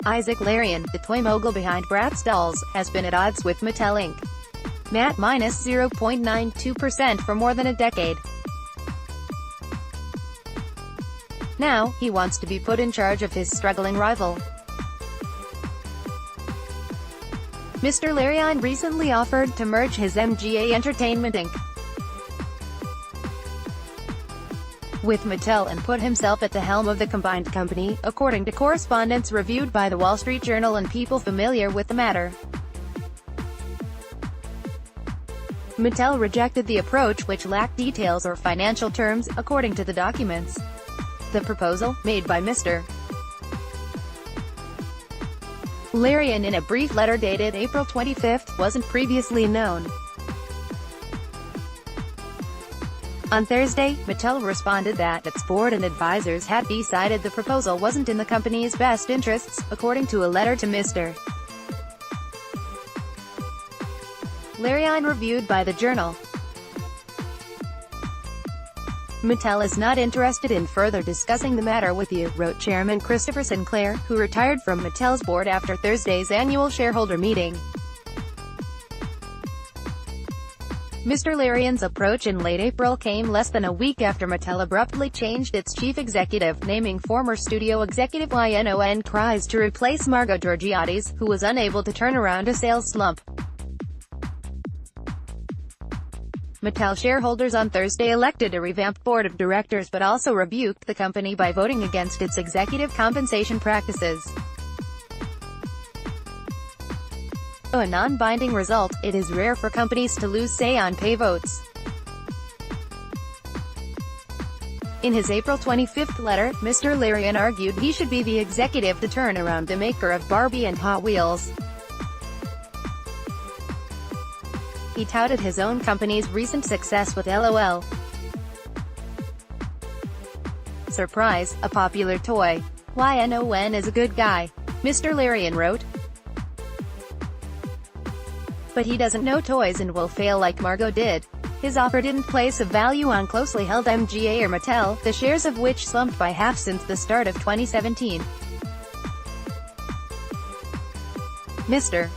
Isaac Larian, the toy mogul behind Bratz dolls, has been at odds with Mattel Inc. Matt minus 0.92% for more than a decade. Now, he wants to be put in charge of his struggling rival. Mr. Larian recently offered to merge his MGA Entertainment Inc. with Mattel and put himself at the helm of the combined company, according to correspondence reviewed by the Wall Street Journal and people familiar with the matter. Mattel rejected the approach, which lacked details or financial terms, according to the documents. The proposal, made by Mr. Larian in a brief letter dated April 25, wasn't previously known. On Thursday, Mattel responded that its board and advisors had decided the proposal wasn't in the company's best interests, according to a letter to Mr. Larian reviewed by the Journal. Mattel is not interested in further discussing the matter with you, wrote Chairman Christopher Sinclair, who retired from Mattel's board after Thursday's annual shareholder meeting. Mr. Larian's approach in late April came less than a week after Mattel abruptly changed its chief executive, naming former studio executive l.o.l to replace Margot Georgiades, who was unable to turn around a sales slump. Mattel shareholders on Thursday elected a revamped board of directors but also rebuked the company by voting against its executive compensation practices. A non-binding result, it is rare for companies to lose say on pay votes. In his April 25 letter, Mr. Larian argued he should be the executive to turn around the maker of Barbie and Hot Wheels. He touted his own company's recent success with l.o.l. Surprise, a popular toy. Y-N-O-N is a good guy, Mr. Larian wrote. But he doesn't know toys and will fail like Margot did. His offer didn't place a value on closely held MGA or Mattel, the shares of which slumped by half since the start of 2017. Mr.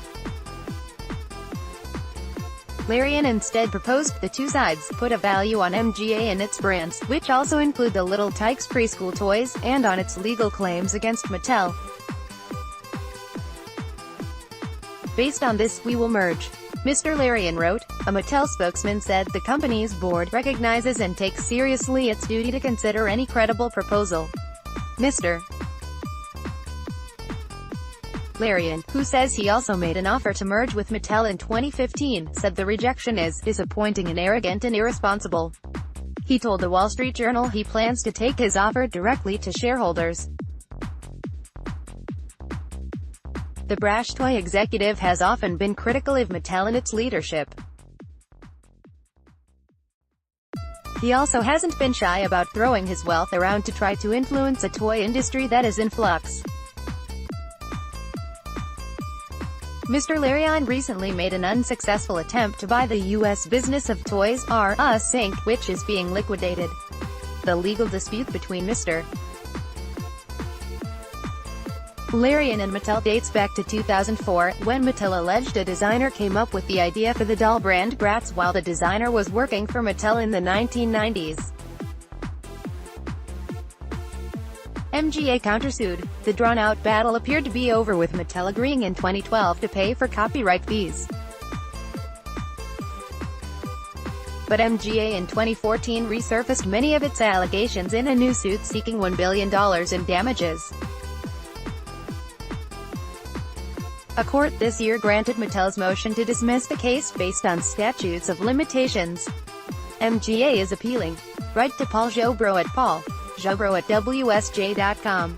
Larian instead proposed the two sides put a value on MGA and its brands, which also include the Little Tikes preschool toys, and on its legal claims against Mattel. Based on this, we will merge, Mr. Larian wrote. A Mattel spokesman said the company's board recognizes and takes seriously its duty to consider any credible proposal. Mr. Larian, who says he also made an offer to merge with Mattel in 2015, said the rejection is disappointing and arrogant and irresponsible. He told the Wall Street Journal he plans to take his offer directly to shareholders. The brash toy executive has often been critical of Mattel and its leadership. He also hasn't been shy about throwing his wealth around to try to influence a toy industry that is in flux. Mr. Larian recently made an unsuccessful attempt to buy the U.S. business of Toys R Us Inc., which is being liquidated. The legal dispute between Mr. Larian and Mattel dates back to 2004, when Mattel alleged a designer came up with the idea for the doll brand Bratz while the designer was working for Mattel in the 1990s. MGA countersued. The drawn-out battle appeared to be over, with Mattel agreeing in 2012 to pay for copyright fees. But MGA in 2014 resurfaced many of its allegations in a new suit seeking $1 billion in damages. A court this year granted Mattel's motion to dismiss the case based on statutes of limitations. MGA is appealing. Write to Paul Jobro at paul.jobro@wsj.com.